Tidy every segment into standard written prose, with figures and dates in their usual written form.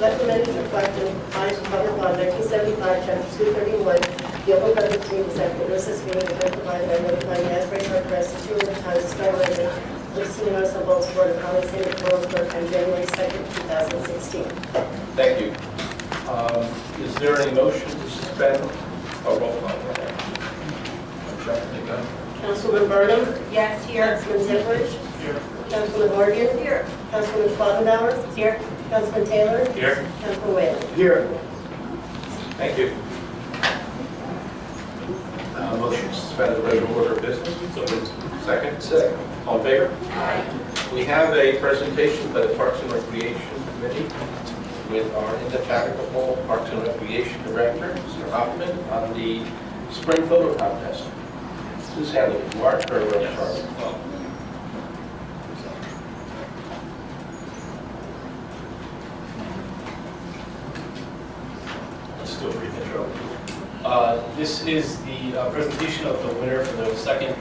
Let the minutes reflect in compliance with public law 1975, chapter 231, the Open Public Meetings Act, that no such meeting has been provided by notifying the Asbury Park Press and 2 other times, Star Resident, listing the notice of Bulletin Board of Holly City Borough Clerk on January 2nd, 2016. Thank you. Is there any motion to suspend? Roll call. Councilman Burnham? Yes, here. Councilman Ziprich? Here. Councilman Morgan? Here. Councilman Schwabenbauer? Here. Councilman Taylor? Here. Councilman Whalen? Here. Thank you. Motion to suspend the regular order of business. So moved. Second? Second. All in favor? Aye. We have a presentation by the Parks and Recreation Committee with our indefatigable Parks and Recreation Director, Mr. Hoffman, on the spring photo contest. Who's handling it, Mark or Charlie? Let's do a brief intro. This is the presentation of the winner for the second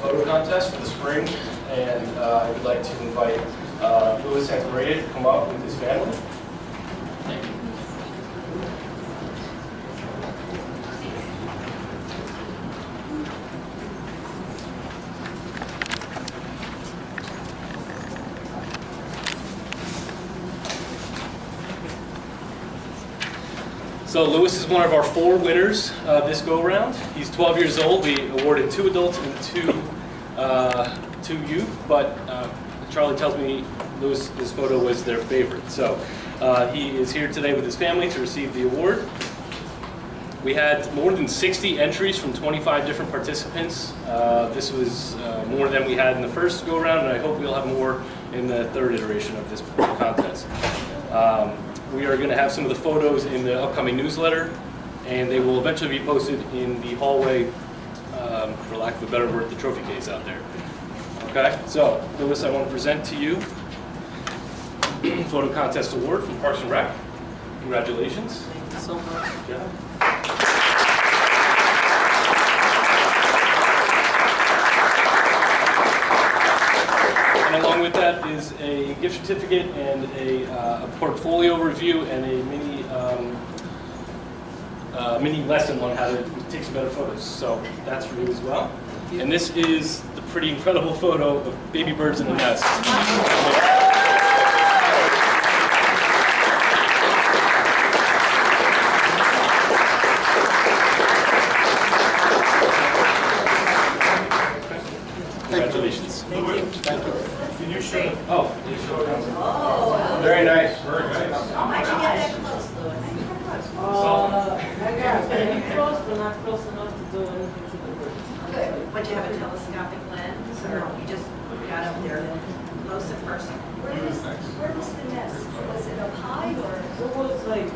photo contest for the spring, and I would like to invite Louis Santamaria to come up with his family. Thank you. So Louis is one of our 4 winners this go-around. He's 12 years old. We awarded 2 adults and 2 youth, but Charlie tells me Louis's photo was their favorite. So he is here today with his family to receive the award. We had more than 60 entries from 25 different participants. This was more than we had in the first go-around, and I hope we'll have more in the 3rd iteration of this contest. We are going to have some of the photos in the upcoming newsletter, and they will eventually be posted in the hallway, for lack of a better word, the trophy case out there. Okay, so Louis, I want to present to you Photo Contest Award from Parks and Rec. Congratulations. Thank you so much. Yeah. And along with that is a gift certificate and a portfolio review and a mini lesson on how to take some better photos. So that's for you as well. And this is the pretty incredible photo of baby birds in a nest. Congratulations. Thank you. Thank you. Can you show? Oh. Very nice. How'd you get that close, Louis? I got very close, but not close enough to do anything to the bird. Good. Would you have a telescopic lens, or you just got up there close at first? Where was the nest? Was it up high or? It was like,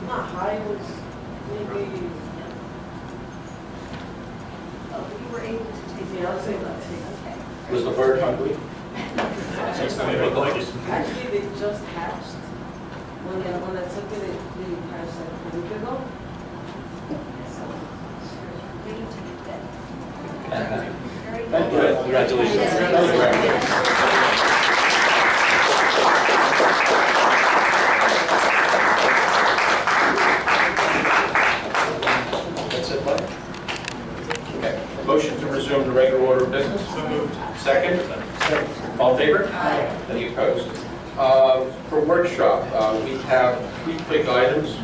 not high, it was maybe, Oh, you were able to take it. yeah, I'll say that. Okay. Was the bird hungry? Actually, they just hatched. When I took it, they hatched like a week ago. So, waiting to get that. Very Thank good. you. Congratulations. That's it, Mike? Okay. Motion to resume the regular order of business? So moved. Second? All in favor? Aye. Any opposed? For workshop, we have 3 quick items.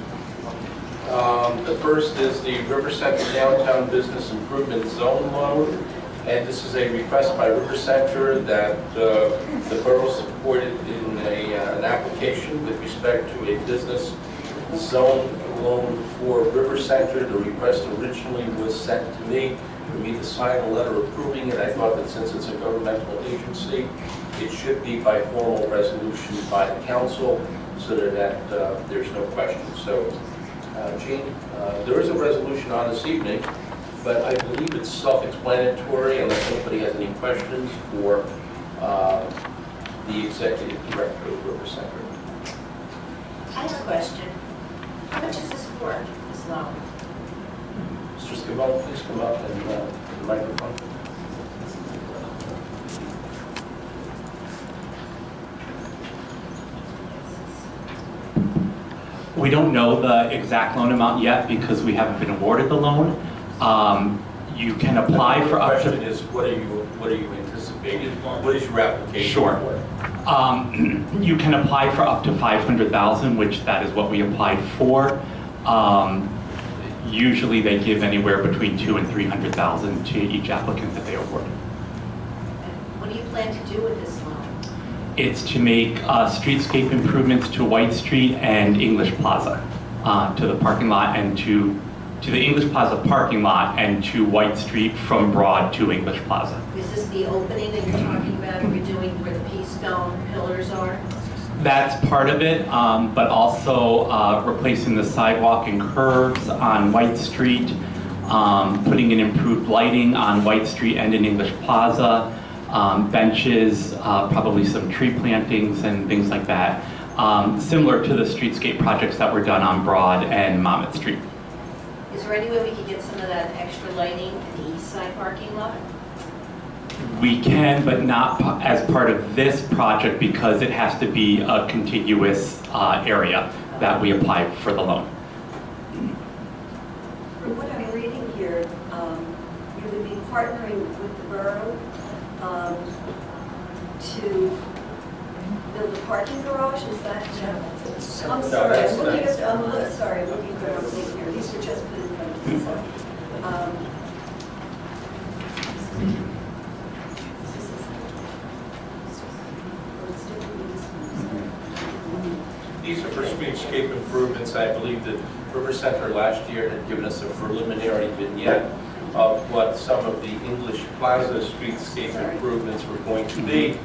The first is the River Center Downtown Business Improvement Zone loan, and this is a request by River Center that the borough supported in an application with respect to a business zone loan for River Center. The request originally was sent to me for me to sign a letter approving it. I thought that since it's a governmental agency, it should be by formal resolution by the council so that there's no question. So, Gene, there is a resolution on this evening, but I believe it's self-explanatory unless anybody has any questions for the executive director of River Center. I have a question. How much is this for, this loan? Mr. Scavone, please come up and the microphone. We don't know the exact loan amount yet because we haven't been awarded the loan. You can apply for up The question to... is, what are you anticipating? What is your application Sure. for? You can apply for up to $500,000, which that is what we applied for. Usually they give anywhere between $200,000 and $300,000 to each applicant that they award. What do you plan to do with this loan? It's to make streetscape improvements to White Street and English Plaza, to the parking lot and to the English Plaza parking lot and to White Street from Broad to English Plaza. Is this the opening that you're talking about, you're doing where the pea stone pillars are? That's part of it, but also replacing the sidewalk and curbs on White Street, putting in improved lighting on White Street and in English Plaza, benches, probably some tree plantings and things like that, similar to the streetscape projects that were done on Broad and Monmouth Street. Is there any way we could get some of that extra lighting in the east side parking lot? We can, but not as part of this project because it has to be a contiguous area that we apply for the loan. From what I'm reading here, you would be partnering with the borough to build a parking garage, is that? I'm sorry, that's- I'm looking at, sorry, I'm looking at what I'm seeing here. These were just put in front of me, so. These are for streetscape improvements. I believe that River Center last year had given us a preliminary vignette of what some of the English Plaza streetscape improvements were going to be.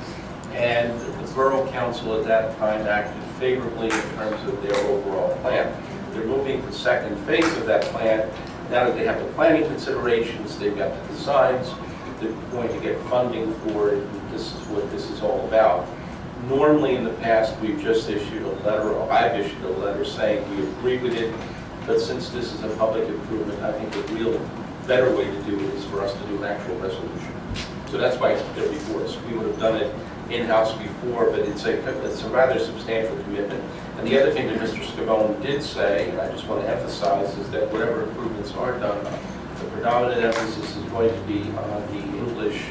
And the Borough Council at that time acted favorably in terms of their overall plan. They're moving to the second phase of that plan. Now that they have the planning considerations, they've got the designs, they're going to get funding for it, and this is what this is all about. Normally in the past, we've just issued a letter, or I've issued a letter saying we agree with it, but since this is a public improvement, I think the real better way to do it is for us to do an actual resolution. So that's why they're before us. We would have done it in-house before, but it's a rather substantial commitment. And the other thing that Mr. Scavone did say, and I just want to emphasize, is that whatever improvements are done, the predominant emphasis is going to be on the English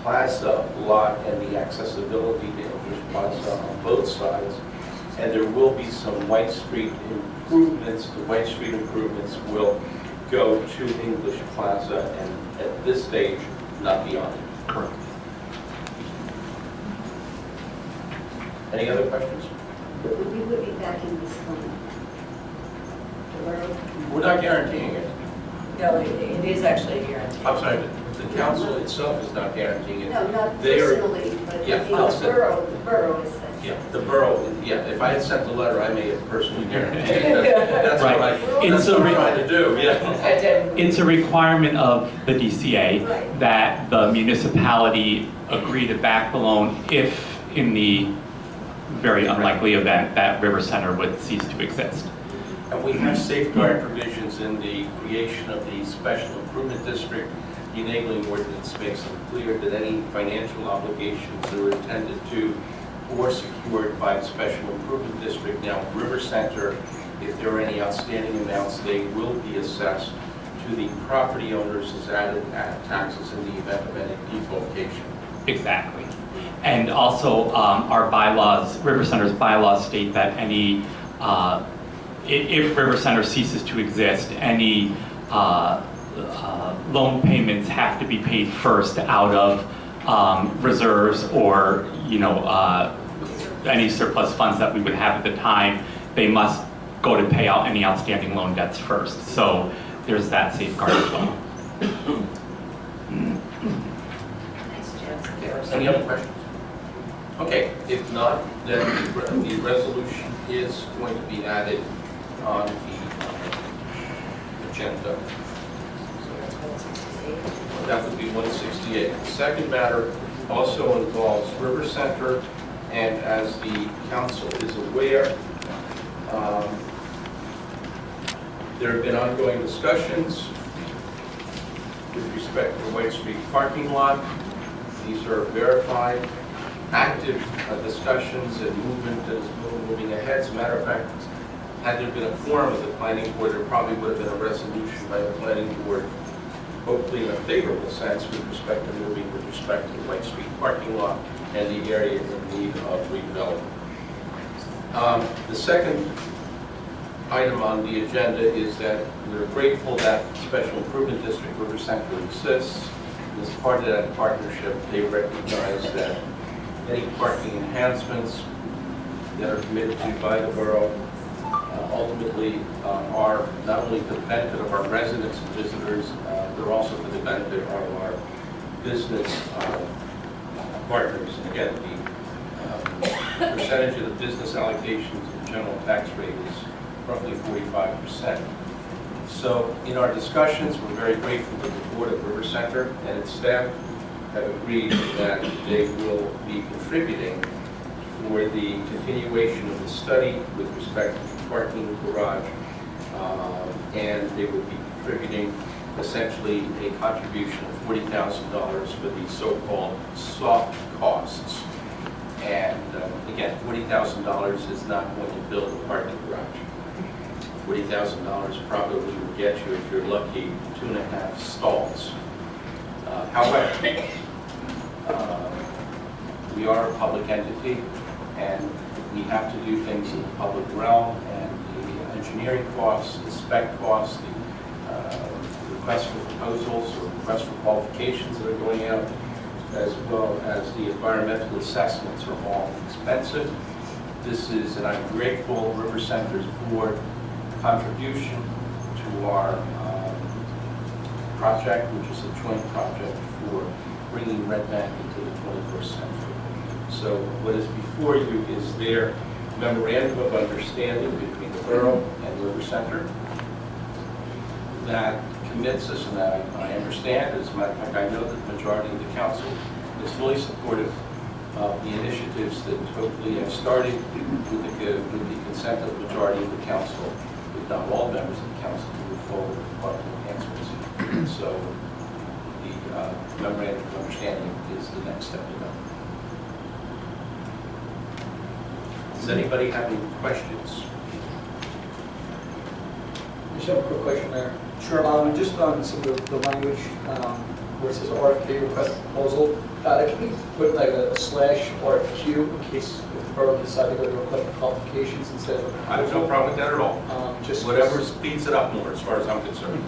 Plaza lot and the accessibility to English Plaza on both sides. And there will be some White Street improvements. The White Street improvements will go to English Plaza and at this stage, not beyond it. Correct. Any other questions? We would be backing this one. The borough. We're not guaranteeing it. No, it is actually a guarantee. I'm sorry, the council itself is not guaranteeing it. No, not They are- personally, but Yeah, the I'll send- borough is that. Yeah, the borough, yeah, if I had sent the letter, I may have personally guaranteed it. That's what Right. that's what I'm trying to do, yeah. I did. It's a requirement of the DCA Right. that the municipality agree to back the loan if in the very unlikely event that River Center would cease to exist. And we have safeguard provisions in the creation of the special improvement district. The enabling ordinance makes it clear that any financial obligations that are intended to or secured by the special improvement district. Now, River Center, if there are any outstanding amounts, they will be assessed to the property owners as added taxes in the event of any defalcation. Exactly. And also, our bylaws, River Center's bylaws state that any, if River Center ceases to exist, any loan payments have to be paid first out of reserves or, any surplus funds that we would have at the time. They must go to pay out any outstanding loan debts first. So there's that safeguard as well. Thanks, Jeff. Any other questions? Okay, if not, then the resolution is going to be added on the agenda. That would be 168. The second matter also involves River Center, and as the council is aware, there have been ongoing discussions with respect to the White Street parking lot. These are verified, active discussions and movement that is moving ahead. As a matter of fact, Had there been a quorum of the planning board, there probably would have been a resolution by the planning board, hopefully in a favorable sense with respect to moving with respect to the White Street parking lot and the area in need of redevelopment. The second item on the agenda is that we're grateful that Special Improvement District River Center exists. As part of that partnership, they recognize that any parking enhancements that are committed to by the borough ultimately are not only for the benefit of our residents and visitors, they're also for the benefit of our business partners. And again, the percentage of the business allocation to the general tax rate is roughly 45%. So in our discussions, we're very grateful that the board of River Center and its staff have agreed that they will be contributing for the continuation of the study with respect to the parking garage, and they will be contributing essentially a contribution of $40,000 for the so-called soft costs. And again, $40,000 is not going to build a parking garage. $40,000 probably will get you, if you're lucky, 2.5 stalls. However, we are a public entity, and we have to do things in the public realm, and the engineering costs, the spec costs, the requests for proposals or requests for qualifications that are going out, as well as the environmental assessments are all expensive. This is, and I'm grateful, River Center's board contribution to our project, which is a joint project for bringing Red Bank into the 21st century. So what is before you is their memorandum of understanding between the borough and River Center that commits us, and that I understand. As a matter of fact, I know that the majority of the council is fully supportive of the initiatives that hopefully have started with the consent of the majority of the council, if not all members of the council, to move forward with parking enhancements. So the memorandum of understanding is the next step to go. Does anybody have any questions? I just have a quick question there. Sure. Just on some of the language where it says RFP, request proposal, can we put like a /RFQ in case if the borough decide to go to request for qualifications instead of a proposal? I have no problem with that at all. Just whatever speeds it up more, as far as I'm concerned.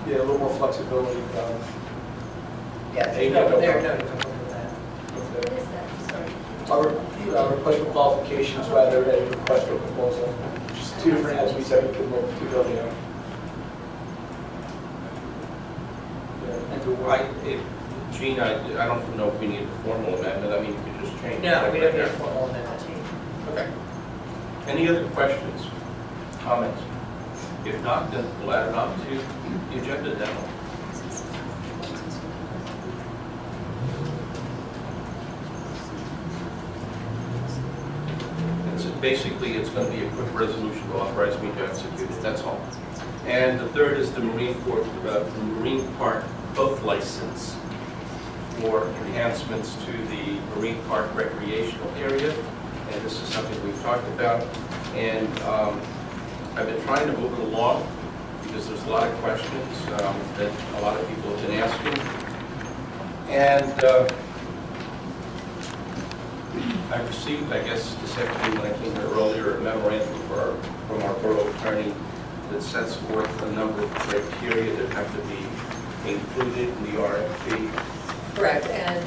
Yeah, a little more flexibility. Yeah, Hey, no, no, they're no. no trouble with that. What is that? Sorry. Our request for qualifications rather than a request for proposal. Just two different, as we said, we could look to go there. And to work. Gene, I don't know if we need a formal amendment. I mean, you could just change it. No, we don't need a formal amendment. Okay. Any other questions, comments? If not, then we'll add it on to the agenda demo. Basically, it's going to be a quick resolution to authorize me to execute it, that's all. And the third is the Marine Park boat license for enhancements to the Marine Park recreational area. And this is something we've talked about. And I've been trying to move it along because there's a lot of questions that a lot of people have been asking. And I received, I guess, this afternoon when I came here earlier, a memorandum from our borough attorney that sets forth a number of criteria that have to be included in the RFP. Correct, and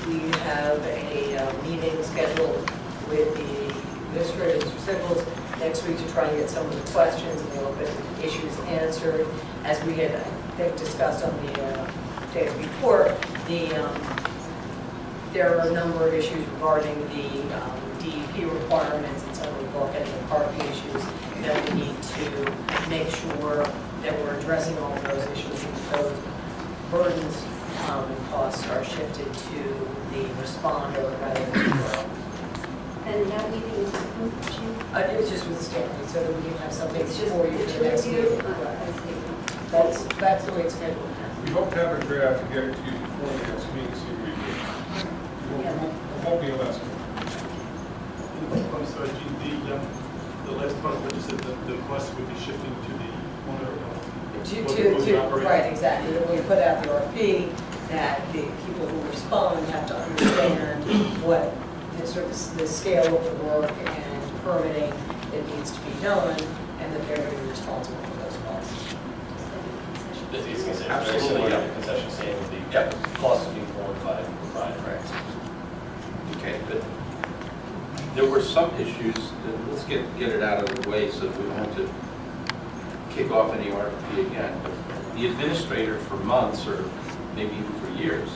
we have a meeting scheduled with the administrators and principals next week to try and get some of the questions and the open issues answered. As we had, I think, discussed on the days before, there are a number of issues regarding the DEP requirements and some of the bulkhead and the parking issues that we need to make sure that we're addressing all of those issues, and those burdens and costs are shifted to the responder rather than the borough. And that meeting is with you? It's just with Stanley, so that we can have something It's just for you the for two the next of you? meeting. I see. That's the way it's scheduled now. We hope to have a draft and get it to you before the next meeting, so you review it. It won't be a lesson. I'm sorry, Gene, the the last part, what you said, the cost would be shifting to the owner of. Right, exactly. When we put out the RFP, that the people who respond have to understand what the sort of the scale of the work and permitting that needs to be done, and that they're going to be responsible for those costs. It's considered very Absolutely, similar yeah. to the concession stand with the Yep. cost being borne by the provider. Right. Okay, but there were some issues, let's get it out of the way so that we don't have to kick off any RFP again. The administrator for months, or maybe even for years,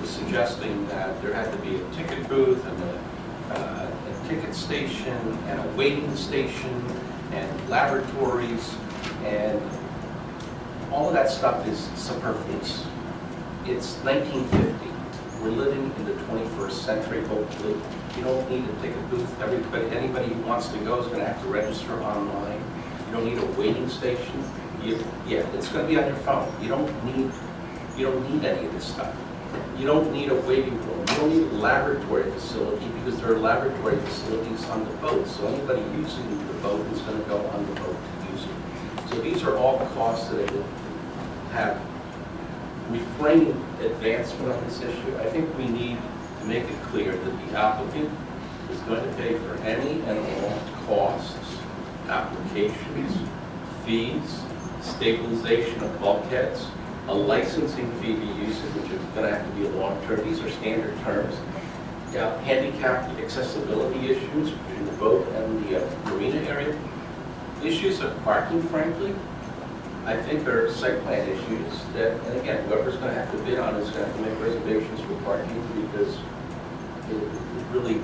was suggesting that there had to be a ticket booth and a ticket station and a waiting station and laboratories, and all of that stuff is superfluous. It's 1950. We're living in the 21st century, hopefully. You don't need a ticket booth. Anybody who wants to go is going to have to register online. You don't need a waiting station. Yeah, it's going to be on your phone. You don't need any of this stuff. You don't need a waiting room. You don't need a laboratory facility because there are laboratory facilities on the boat. So anybody using the boat is going to go on the boat to use it. So these are all costs that have refraining advancement on this issue. I think we need to make it clear that the applicant is going to pay for any and all costs, applications, fees, stabilization of bulkheads, a licensing fee to use it, which is going to have to be a long term. These are standard terms. Handicap accessibility issues between the boat and the marina area. Issues of parking, frankly, I think are site plan issues that, and again, whoever's going to have to bid on is going to have to make reservations for parking because it really,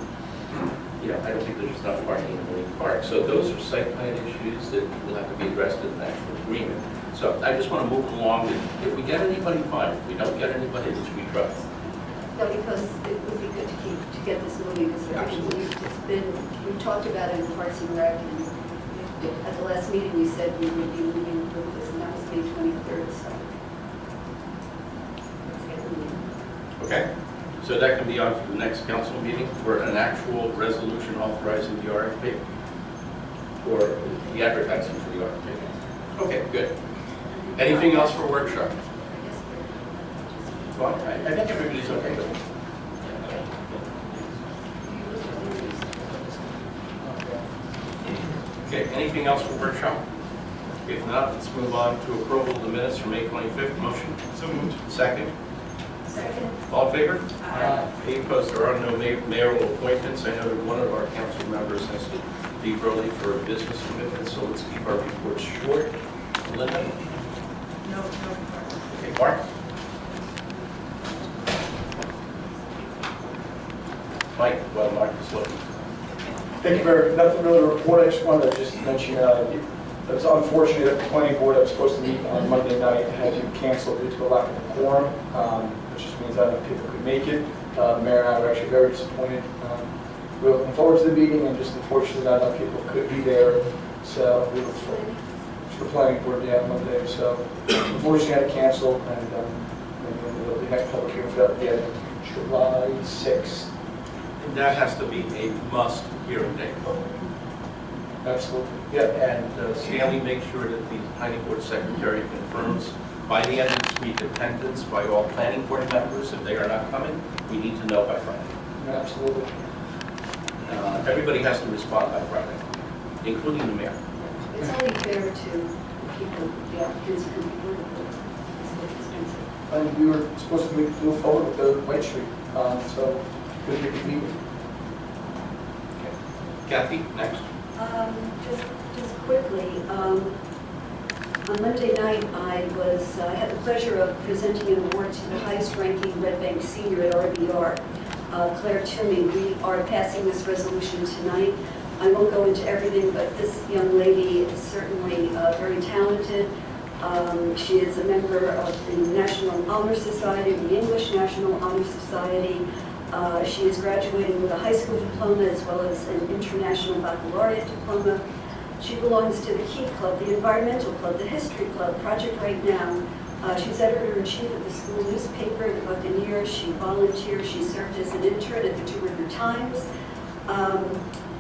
I don't think there's enough parking in Marine Park. So those are site plan issues that will have to be addressed in the actual agreement. So I just want to move along. If we get anybody, fine. If we don't get anybody, which we trust. No, because it would be good to get this moving, because we've talked about it in Parks and Rec, and at the last meeting, we said we would be moving with this, and that was May 23rd, so let's get moving. Okay? So that can be on for the next council meeting for an actual resolution authorizing the RFP, or the advertising for the RFP. Okay, good. Anything else for workshop? Well, I think everybody's okay with it. Okay, anything else for workshop? If not, let's move on to approval of the minutes from May 25th. Motion? So moved. Second? Second. All in favor? Aye. Any opposed? There are no mayoral appointments. I know that one of our council members has to leave early for a business commitment, so let's keep our reports short. Linda? No, no. Okay, Mark? Mike, well, Mark is looking. Thank you very much. Nothing really to report. I just wanted to just mention, it was unfortunate that the planning board that was supposed to meet on Monday night had to cancel due to a lack of a quorum, which just means not enough people could make it. The mayor and I were actually very disappointed. We were looking forward to the meeting, and just unfortunately not enough people could be there. So we were for the planning board Monday. So unfortunately had to cancel, and the next public hearing for that will be on July 6th. And that has to be a must hearing date. Absolutely. Yeah. And Stanley, make sure that the planning board secretary confirms by the end of this week attendance by all planning board members. If they are not coming, we need to know by Friday. Absolutely. Everybody has to respond by Friday, including the mayor. It's only fair to people, the applicants who before the board. It's expensive. And we were supposed to move forward with the White Street, so good meeting. Okay. Kathy, next. Just quickly, on Monday night, I had the pleasure of presenting an award to the highest-ranking Red Bank senior at RBR, Claire Toomey. We are passing this resolution tonight. I won't go into everything, but this young lady is certainly very talented. She is a member of the National Honor Society, the English National Honor Society. She is graduating with a high school diploma as well as an international baccalaureate diploma. She belongs to the Key Club, the Environmental Club, the History Club, Project Right Now. She's editor-in-chief of the school newspaper, The Buccaneer. She volunteers. She served as an intern at the Two River Times.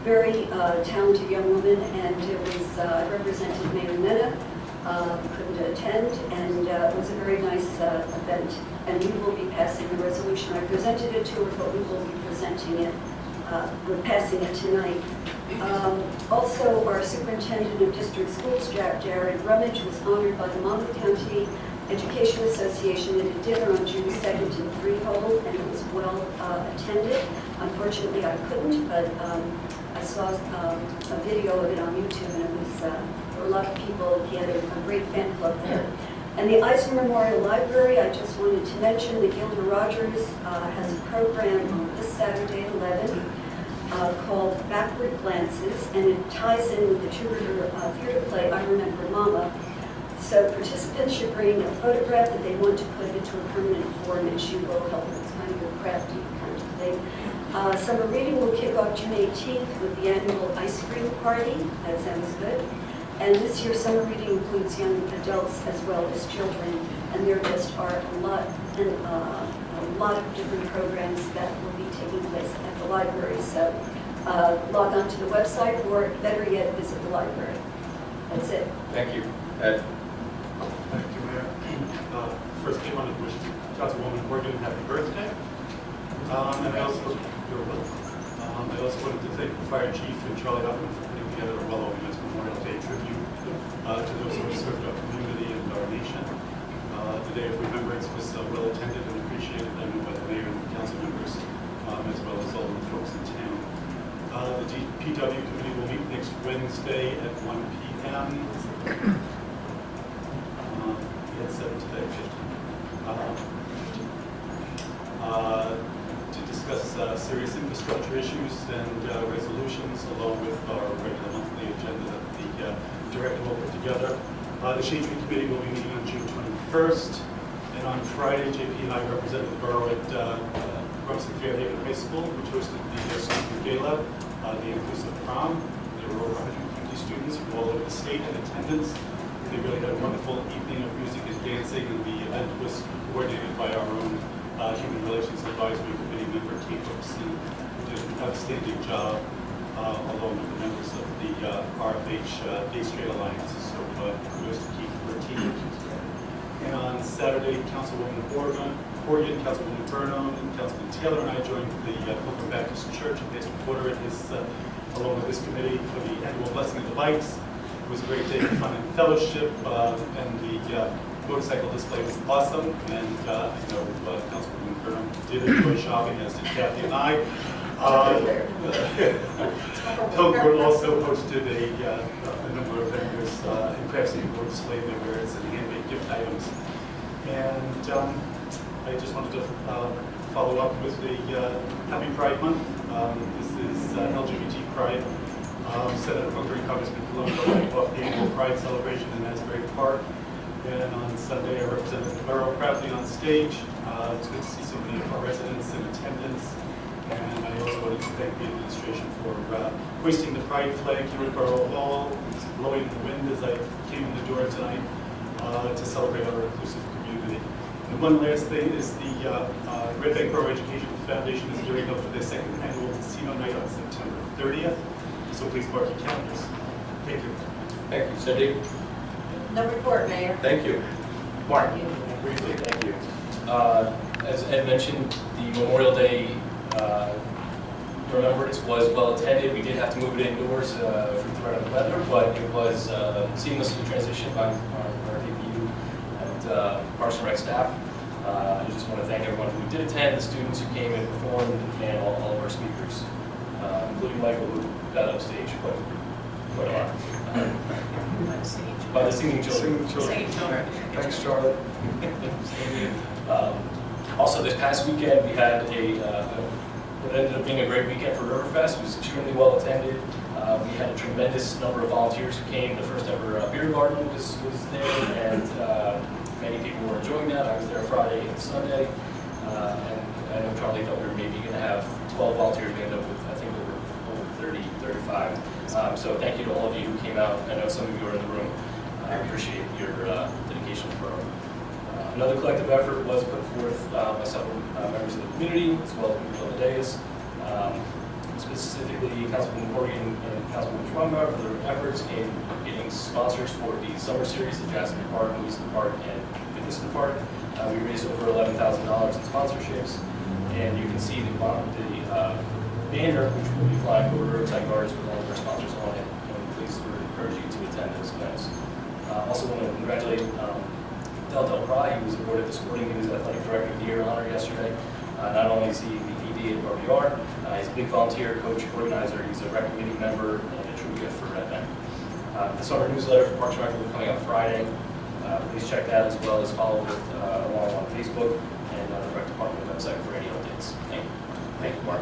very talented young woman, and it was represented Mayor Mena, couldn't attend, and it was a very nice event. And we will be passing the resolution. I presented it to her, but we will be presenting it, we're passing it tonight. Also, our superintendent of district schools, Jared Rummage, was honored by the Monmouth County Education Association at a dinner on June 2nd in Freehold, and it was well attended. Unfortunately, I couldn't, but I saw a video of it on YouTube, and it was, there were a lot of people. He had a great fan club there. And the Eisner Memorial Library, I just wanted to mention that Gilda Rogers has a program on this Saturday at 11 called Backward Glances, and it ties in with the Tudor theater play, I Remember Mama. So participants should bring a photograph that they want to put into a permanent form, and she will help them. It's kind of a crafty kind of thing. Summer reading will kick off June 18th with the annual ice cream party. That sounds good. And this year's summer reading includes young adults as well as children, and there just are a lot of different programs that will be taking place at the library. So log on to the website, or better yet, visit the library. That's it. Thank you. Ed? Thank you, Mayor. First, I wanted to wish Councilwoman Morgan happy birthday. And I also wanted to thank the fire chief and Charlie Huffman for putting together a well-organized Memorial Day tribute to those who have served our community and our nation. The Day of Remembrance was well attended and appreciated by the mayor and the council members, as well as all of the folks in town. The DPW committee will meet next Wednesday at 1 p.m. We had 7 today, 15. To discuss serious infrastructure issues and resolutions, along with our regular monthly agenda that the director will put together. The Shade Tree Committee will be meeting on June 21st, and on Friday, JP and I represented the borough at Rumson Fairhaven High School, which hosted the student gala, the inclusive prom. There were over 150 students from all over the state in attendance. They really had a wonderful evening of music and dancing, and the event was coordinated by our own Human Relations Advisory Committee member, Kate Hooks, and did an outstanding job, along with the members of the RFH Day Straight Alliance. So kudos to Keith and her team. And on Saturday, Councilwoman Horgan, Councilwoman Burnham, and Councilman Taylor and I joined the Pilgrim Baptist Church in Basin Quarter at his, along with this committee, for the annual Blessing of the Bikes. It was a great day of fun and fellowship, and the motorcycle display was awesome, and I know Councilwoman Burnham did enjoy shopping, as did Kathy and I. Pilgrim also hosted a number of vendors and crafts who displayed their wares and handmade gift items. And I just wanted to follow up with the Happy Pride Month. This is LGBT Pride. Senator Hooker and Congressman Colombo kicked off the annual Pride celebration in Asbury Park. And on Sunday, I represented the borough proudly on stage. It's good to see so many of our residents in attendance. And I also wanted to thank the administration for hoisting the Pride flag here at Borough Hall. It was blowing in the wind as I came in the door tonight to celebrate our inclusive community. And one last thing is the Red Bank Borough Education Foundation is gearing up for their second annual casino night on September 30th. So please mark your calendars. Thank you. Thank you. Cindy? No report, Mayor. Thank you. Mark? Briefly, thank you. As Ed mentioned, the Memorial Day Remembrance was well attended. We did have to move it indoors for the threat of the weather, but it was seamlessly transitioned by our DPU and Parks and Rec staff. I just want to thank everyone who did attend, the students who came and performed, and all of our speakers, including Michael, who got up stage quite a lot. By the singing children. Singing children. Thanks, Charlotte. Also, this past weekend, we had what ended up being a great weekend for Riverfest. It was extremely well attended. We had a tremendous number of volunteers who came. The first ever beer garden was there, and many people were enjoying that. I was there Friday and Sunday, and I know Charlie thought we were maybe going to have 12 volunteers. We ended up with, I think, over 30, 35. So thank you to all of you who came out. I know some of you are in the room. I appreciate your dedication to the program. Another collective effort was put forth by several members of the community, as well as people on the dais. Specifically, Councilman Morgan and Councilman Schwammer for their efforts in getting sponsors for the summer series at Jasper Park, Lewiston Park, and Goodnesston Park. We raised over $11,000 in sponsorships, and you can see the banner, which will be flying over Roadside Gardens with all of our sponsors on it, and please encourage you to attend those events. Also want to congratulate Del Del Pry, who was awarded the Sporting News Athletic Director of the Year honor yesterday. Not only is he the ED at RBR, he's a big volunteer, coach, organizer. He's a rec committee member and a true gift for Red Bank. The summer newsletter for Parks and Rec will be coming out Friday. Please check that as well as follow it along on Facebook and the Rec Department website for any updates. Thank you. Thank you, Mark.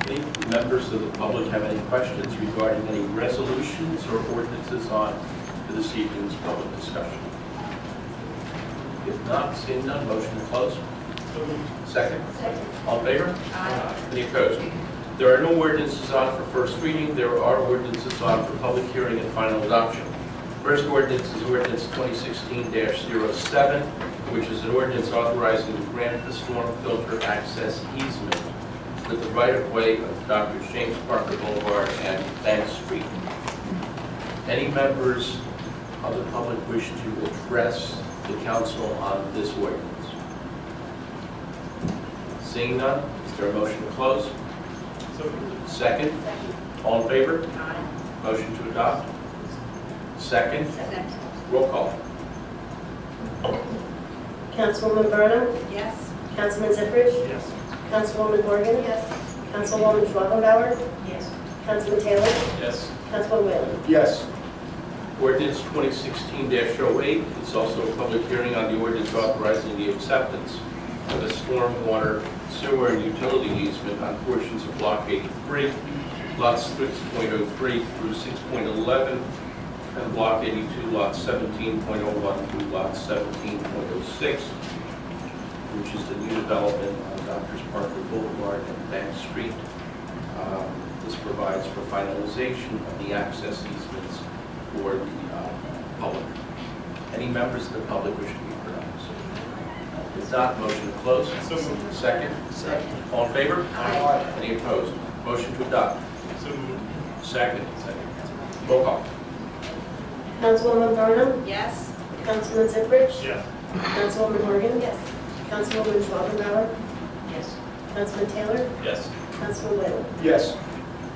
Any members of the public have any questions regarding any resolutions or ordinances on for this evening's public discussion? If not, seeing none, motion to close. Second. Second. All in favor? Aye. Any opposed? There are no ordinances on for first reading. There are ordinances on for public hearing and final adoption. First ordinance is ordinance 2016-07, which is an ordinance authorizing the grant of the storm filter access easement with the right-of-way of Dr. James Parker Boulevard and Bank Street. Any members of the public wish to address the council on this ordinance? Seeing none, is there a motion to close? Second. All in favor? Aye. Motion to adopt? Second. Second. Roll call. Councilwoman Burnham? Yes. Councilman Ziprich? Yes. Councilwoman Morgan? Yes. Councilwoman Schwabenbauer? Yes. Councilman Taylor? Yes. Councilman Whalen? Yes. Ordinance 2016-08 is also a public hearing on the ordinance authorizing the acceptance of a stormwater, sewer, and utility easement on portions of Block 83, lots 6.03 through 6.11, and Block 82, lots 17.01 through lots 17.06, which is the new development on Doctors Parker Boulevard and Bank Street. This provides for finalization of the access easements for the public. Any members of the public wish to be heard on this? If not, motion to close. Second. Second. All in favor? Aye. Any opposed? Motion to adopt. So moved. Second. Roll call. Councilwoman Burnham? Yes. Councilman Ziprich? Yes. Councilwoman Morgan? Yes. Councilwoman Schwabenbauer? Yes. Councilman Taylor? Yes. Councilman Whalen? Yes.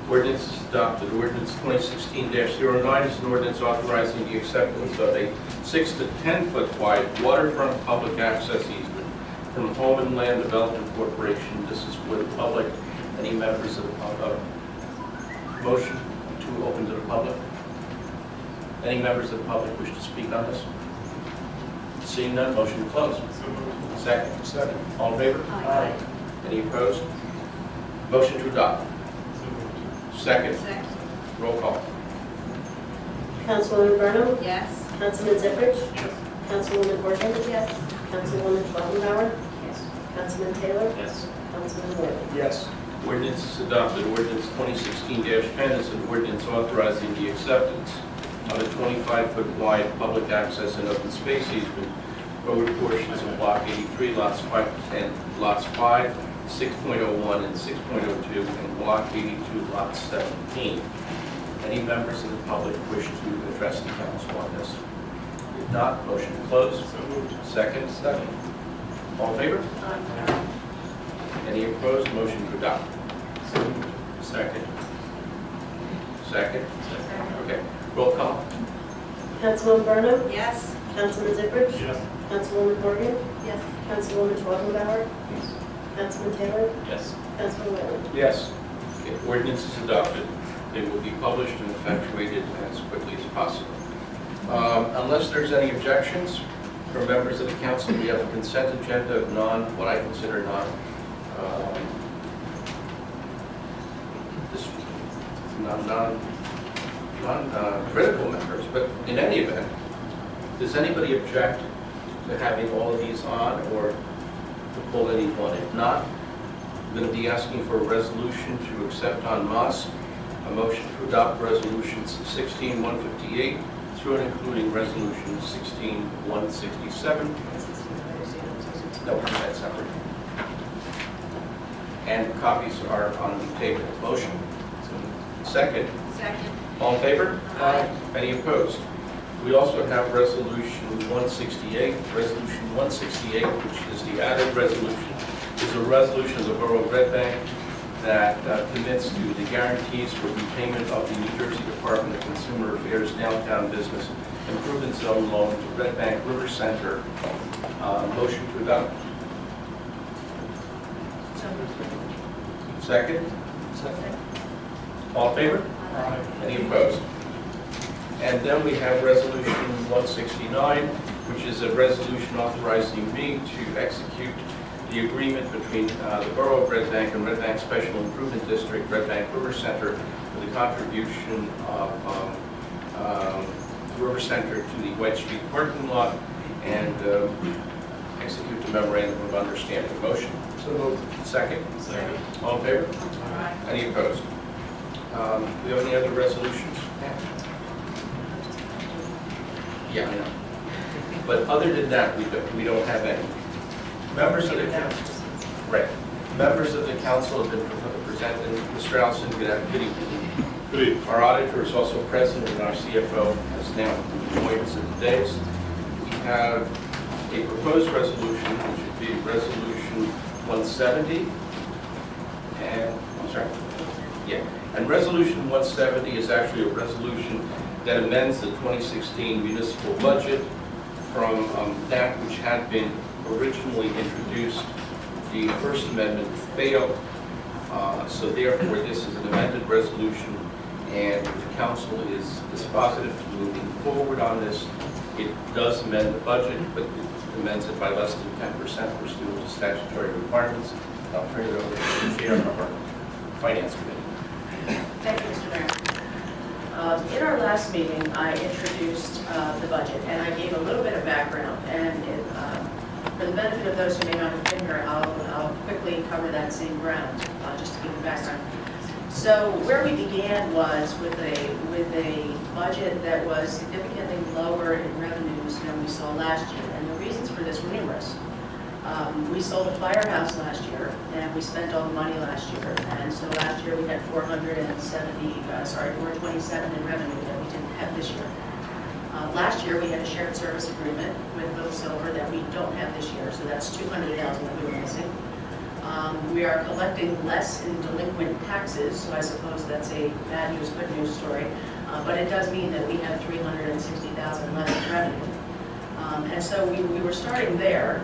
Ordinance is adopted. Ordinance 2016-09 is an ordinance authorizing the acceptance of a 6 to 10 foot wide waterfront public access easement from Home and Land Development Corporation. This is for the public. Any members of the public? Motion to open to the public? Any members of the public wish to speak on this? Seeing none, motion to close. So moved. Second. Second. All in favor? Aye. Any opposed? Motion to adopt. So moved. Second. Second. Roll call. Councilwoman Burnham? Yes. Councilman Ziprich? Yes. Councilwoman Morgan? Yes. Councilwoman Schwabenbauer? Yes. Councilman Taylor? Yes. Councilman Whalen? Yes. Ordinance is adopted. Ordinance 2016-10 is an ordinance authorizing the acceptance of a 25-foot wide public access and open space easement over portions of Block 83, lots 5 and lots 5, 6.01 and 6.02, and Block 82, lot 17. Any members of the public wish to address the council on this? If not, motion to close. So moved. Second. Second. All in favor? Any opposed? Motion to adopt. So moved. Second. Second. Okay. Roll call. Councilwoman Burnham? Yes. Councilman Ziprich? Yes. Councilwoman Morgan? Yes. Councilwoman Schwabenbauer? Councilman Taylor? Yes. Councilman Whalen? Yes. Okay, ordinance is adopted. They will be published and effectuated as quickly as possible. Unless there's any objections from members of the council, we have a consent agenda of what I consider non-critical members, but in any event, does anybody object to having all of these on or to pull any one? If not, I'm going to be asking for a resolution to accept en masse a motion to adopt resolutions 16-158 through and including resolution 16-167. No, that's separate. and copies are on the table. Motion? Second? Second. All in favor? Aye. Any opposed? We also have Resolution 168. Resolution 168, which is the added resolution, is a resolution of the Borough of Red Bank that commits to the guarantees for repayment of the New Jersey Department of Consumer Affairs Downtown Business Improvement Zone loan to Red Bank River Center. Motion to adopt. So moved. Second? Second. All in favor? Any opposed? And then we have Resolution 169, which is a resolution authorizing me to execute the agreement between the Borough of Red Bank and Red Bank Special Improvement District, Red Bank River Center, for the contribution of River Center to the White Street parking lot, and execute the memorandum of understanding. Motion? So moved. Second? Second. All in favor? Aye. Any opposed? Do we have any other resolutions? Yeah, I know. But other than that, we don't have any. Members of the council, right? Members of the council have been presented. Mr. Allison, good evening. Good evening. Our auditor is also present, and our CFO has now joined us at the dais. We have a proposed resolution, which would be Resolution 170, and I'm sorry. Yeah, and Resolution 170 is actually a resolution that amends the 2016 municipal budget from that which had been originally introduced. The First Amendment failed, so therefore this is an amended resolution, and the council is positive to moving forward on this. It does amend the budget, but it amends it by less than 10% pursuant to statutory requirements. I'll turn it over to the chair of our finance committee. Thank you, Mr. Mayor. In our last meeting, I introduced the budget, and I gave a little bit of background. And for the benefit of those who may not have been here, I'll quickly cover that same ground, just to give you background. So where we began was with a budget that was significantly lower in revenues than we saw last year, and the reasons for this were numerous. We sold a firehouse last year, and we spent all the money last year. And so last year we had 427 in revenue that we didn't have this year. Last year we had a shared service agreement with Bill Silver that we don't have this year, so that's 200,000 that we were missing. We are collecting less in delinquent taxes, so I suppose that's a bad news, good news story. But it does mean that we have 360,000 less in revenue. And so we were starting there.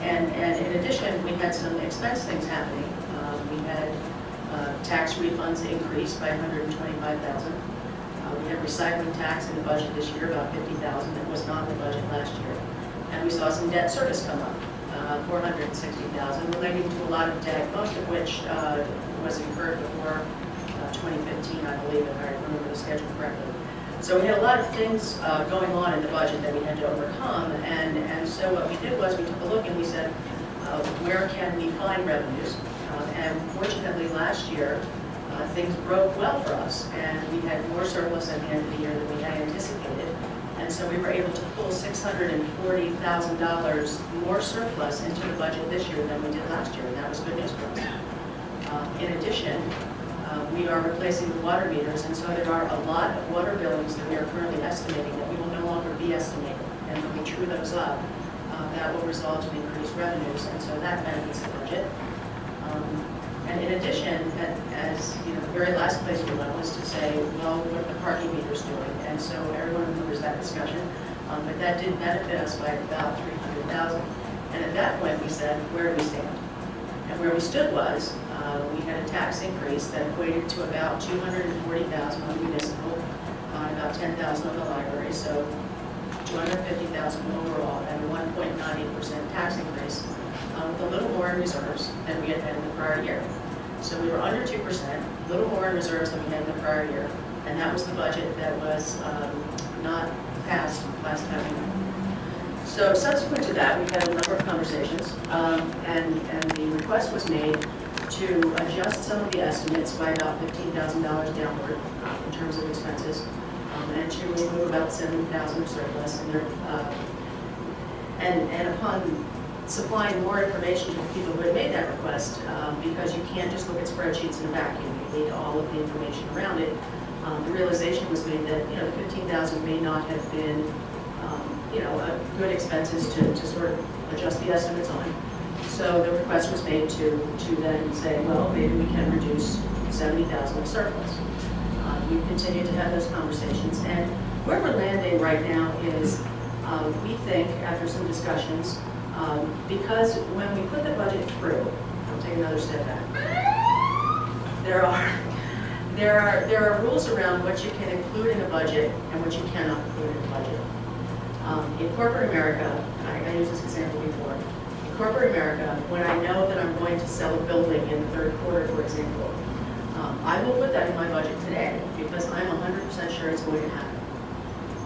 And in addition, we had some expense things happening. We had tax refunds increased by 125,000. We had recycling tax in the budget this year, about 50,000. That was not in the budget last year. And we saw some debt service come up, 460,000, relating to a lot of debt, most of which was incurred before 2015, I believe, if I remember the schedule correctly. So we had a lot of things going on in the budget that we had to overcome, and so what we did was we took a look and we said, where can we find revenues? And fortunately last year, things broke well for us, and we had more surplus at the end of the year than we had anticipated. And so we were able to pull $640,000 more surplus into the budget this year than we did last year, and that was good news for us. In addition, we are replacing the water meters, and so there are a lot of water billings that we are currently estimating that we will no longer be estimating. And when we true those up, that will result in increased revenues, and so that benefits the budget. And in addition, as you know, the very last place we went was to say, well, what are the parking meters doing? And so everyone remembers that discussion, but that did benefit us by about 300,000. And at that point, we said, where do we stand? And where we stood was, we had a tax increase that equated to about 240,000 on municipal, about 10,000 on the library, so 250,000 overall, and a 1.98% tax increase, with a little more in reserves than we had in the prior year. So we were under 2%, a little more in reserves than we had in the prior year, and that was the budget that was not passed last time we met. So subsequent to that, we had a number of conversations, and the request was made to adjust some of the estimates by about $15,000 downward in terms of expenses, and to remove about $70,000 of surplus. And upon supplying more information to the people who had made that request, because you can't just look at spreadsheets in a vacuum. You need all of the information around it. The realization was made that, the 15,000 may not have been, good expenses to sort of adjust the estimates on. So the request was made to then say, well, maybe we can reduce 70,000 of surplus. We've continued to have those conversations, and where we're landing right now is, we think, after some discussions, because when we put the budget through, I'll take another step back. There are rules around what you can include in a budget and what you cannot include in a budget. In corporate America, and I used this example before, in corporate America, when I know that I'm going to sell a building in the third quarter, for example, I will put that in my budget today because I'm 100% sure it's going to happen.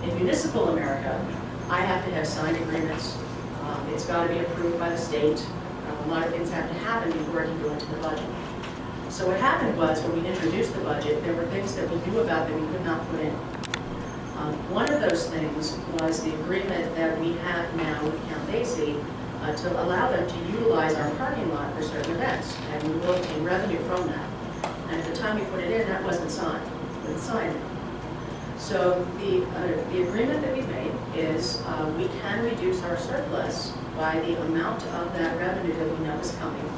In municipal America, I have to have signed agreements. It's got to be approved by the state. A lot of things have to happen before it can go into the budget. So what happened was, when we introduced the budget, there were things that we knew about that we could not put in. One of those things was the agreement that we have now with Count Basie to allow them to utilize our parking lot for certain events, and we will obtain revenue from that. And at the time we put it in, that wasn't signed. It was signed. So the agreement that we made is we can reduce our surplus by the amount of that revenue that we know is coming.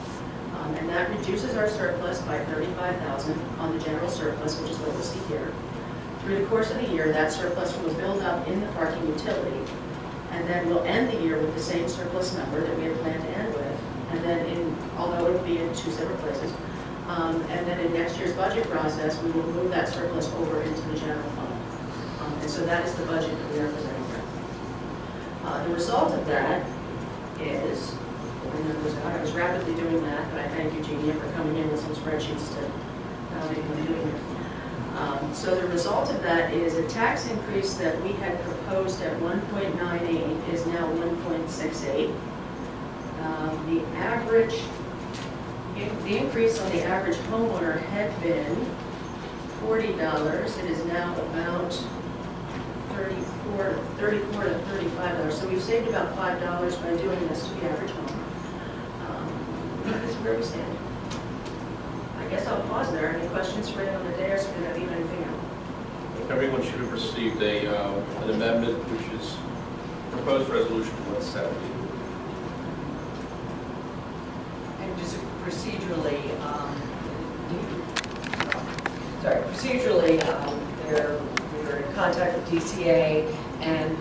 And that reduces our surplus by $35,000 on the general surplus, which is what we see here. Through the course of the year, that surplus will build up in the parking utility, and then we'll end the year with the same surplus number that we had planned to end with. And then, although it will be in two separate places, and then in next year's budget process, we will move that surplus over into the general fund. And so that is the budget that we are presenting here. The result of that is, I was rapidly doing that, but I thank you, Jeannie, for coming in with some spreadsheets to make them doing it. So the result of that is a tax increase that we had proposed at 1.98 is now 1.68. The increase on the average homeowner had been $40. It is now about $34 to $35. So we've saved about $5 by doing this to the average homeowner. This is where we stand. I guess I'll pause there. Any questions for anyone on the dais, or did I leave anything out? Everyone should have received an amendment, which is proposed resolution 170. And just procedurally, we're in contact with DCA, and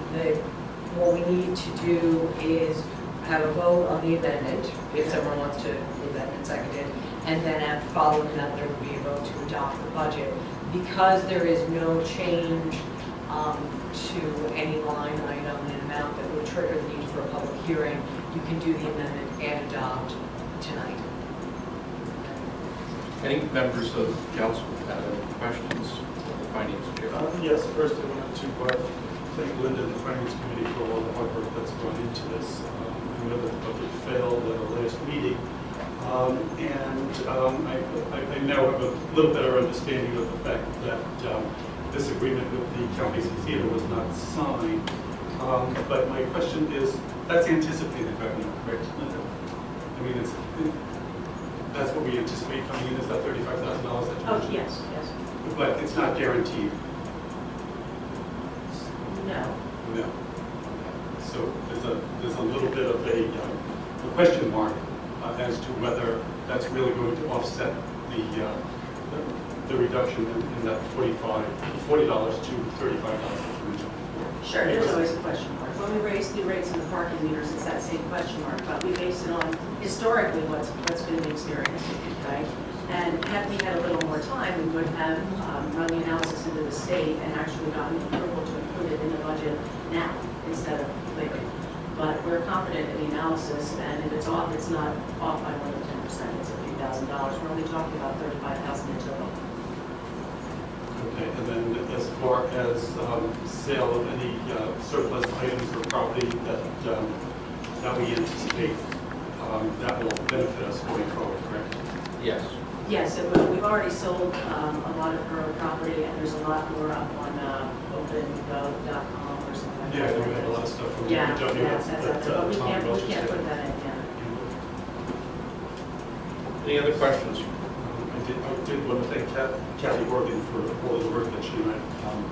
what we need to do is have a vote on the amendment, if someone wants to move that and seconded, and then following that, there will be a vote to adopt the budget. Because there is no change to any line item and amount that would trigger the need for a public hearing, you can do the amendment and adopt tonight. Any members of council have any questions of the finance chair? Yes, first I wanted to thank Linda and the Finance Committee for all the hard work that's gone into this. I know that the budget failed at our last meeting, I now have a little better understanding of the fact that this agreement with the County Theater was not signed. But my question is, that's anticipated revenue, correct, Linda? I mean, that's what we anticipate coming in, is that $35,000 that you mentioned? Yes. But it's not guaranteed? No. No. So there's a little bit of a question mark as to whether that's really going to offset the reduction in that $40 to $35. Sure, there's always a question mark. When we raise the rates in the parking meters, it's that same question mark, but we base it on historically what's been the experience, right? And had we had a little more time, we would have run the analysis into the state and actually gotten approval to include it in the budget now instead of later. But we're confident in the analysis, and if it's off, it's not off by more than 10%. It's a few $1,000s. We're only talking about $35,000 in total. Okay, and then as far as sale of any surplus items or property that we anticipate, that will benefit us going forward, correct? Yes. Yes, it will. We've already sold a lot of borough property, and there's a lot more up on opengov.com or something like Yeah, I know we have a lot of stuff from the Yeah, DPW that's, but we Tom can't Welch put is that in, yeah. Any other questions? I did want to thank Kathy Horgan for all of the work that she and I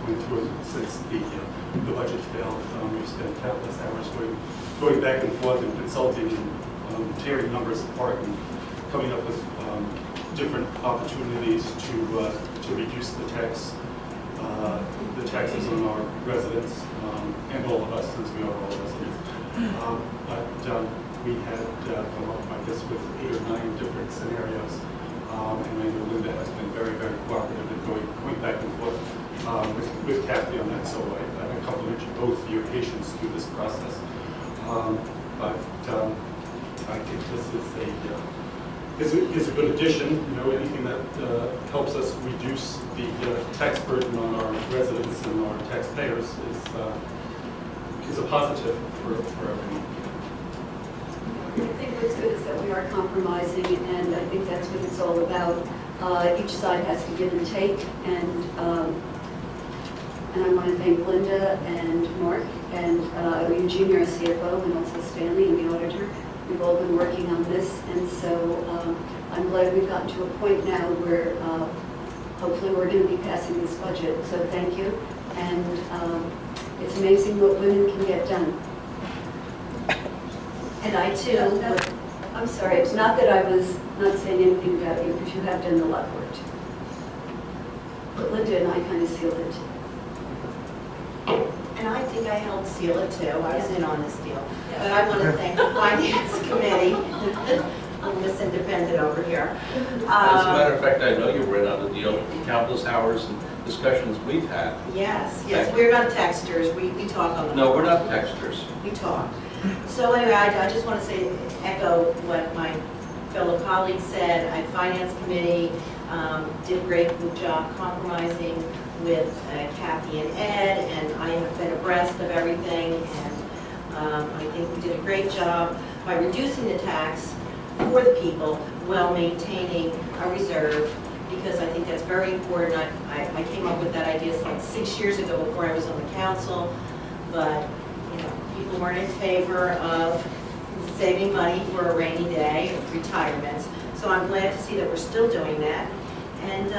went through since the budget failed. We've spent countless hours going back and forth and consulting and tearing numbers apart and coming up with different opportunities to reduce the taxes on our residents and all of us, since we are all residents. But we had come up, I guess, with 8 or 9 different scenarios. And I know Linda has been very, very cooperative in going back and forth with Kathy on that. So I compliment you both for your patience through this process. But I think this is a good addition. You know, anything that helps us reduce the tax burden on our residents and our taxpayers is a positive for everyone. I think what's good is that we are compromising, and I think that's what it's all about. Each side has to give and take, and I want to thank Linda and Mark and Eugene, our CFO, and also Stanley and the auditor. We've all been working on this, and so I'm glad we've gotten to a point now where hopefully we're going to be passing this budget. So thank you, and it's amazing what women can get done. And I too, I'm sorry, it's not that I was not saying anything about you, because you have done a lot of work. But Linda and I kind of sealed it. And I think I helped seal it too. I was in on this deal. But I want to thank the Finance Committee. I'm Miss Independent over here. As a matter of fact, I know you were in on the deal, countless hours and discussions we've had. Yes, we're not texters. We talk on the No, phone. we're not texters. We talk. So anyway, I just want to echo what my fellow colleagues said. At Finance Committee did a great job compromising with Kathy and Ed, and I have been abreast of everything, and I think we did a great job by reducing the tax for the people while maintaining a reserve, because I think that's very important. I came up with that idea like 6 years ago before I was on the council, but you know, people weren't in favor of saving money for a rainy day, retirements. So I'm glad to see that we're still doing that, and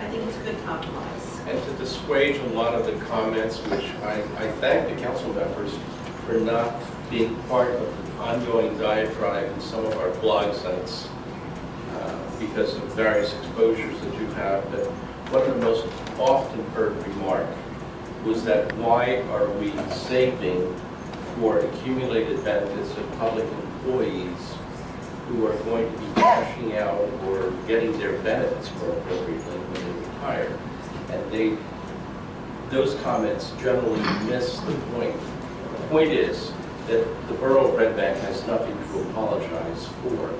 I think it's a good compromise. And to dissuade a lot of the comments, which I thank the council members for not being part of the ongoing diatribe in some of our blog sites because of various exposures that you have. But one of the most often heard remark was that why are we saving for accumulated benefits of public employees who are going to be cashing out or getting their benefits more appropriately when they retire? And those comments generally miss the point. The point is that the borough of Red Bank has nothing to apologize for.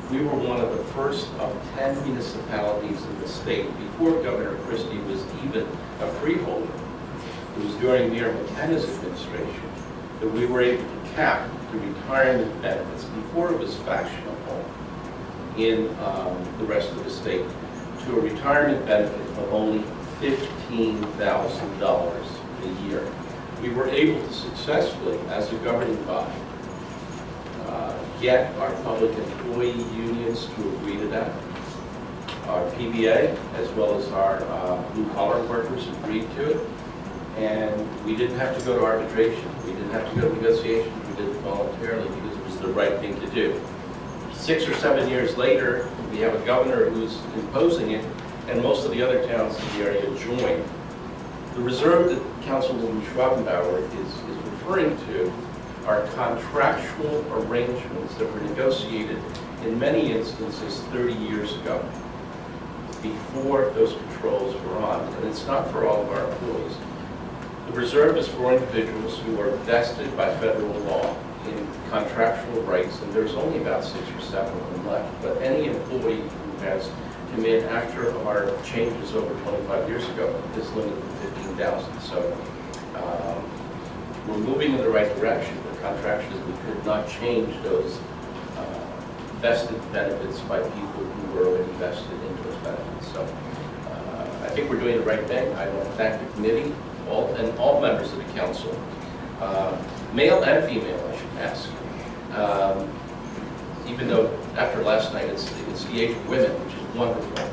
We were one of the first of 10 municipalities in the state, before Governor Christie was even a freeholder. It was during Mayor McKenna's administration that we were able to cap the retirement benefits before it was fashionable in the rest of the state to a retirement benefit of only $15,000 a year. We were able to successfully, as a governing body, get our public employee unions to agree to that. Our PBA, as well as our blue-collar workers, agreed to it. And we didn't have to go to arbitration. We didn't have to go to negotiation. We did it voluntarily because it was the right thing to do. 6 or 7 years later, we have a governor who's imposing it, and most of the other towns in the area join. The reserve that Councilwoman Schwabenbauer is referring to are contractual arrangements that were negotiated in many instances 30 years ago, before those controls were on. And it's not for all of our employees. The reserve is for individuals who are vested by federal law in contractual rights, and there's only about 6 or 7 of them left. But any employee who has come in after our changes over 25 years ago is limited to 15,000. So we're moving in the right direction. The contraction is we could not change those vested benefits by people who were already vested in those benefits. So I think we're doing the right thing. I want to thank the committee and all members of the council Male and female, I should ask. Even though after last night it's the age of women, which is wonderful.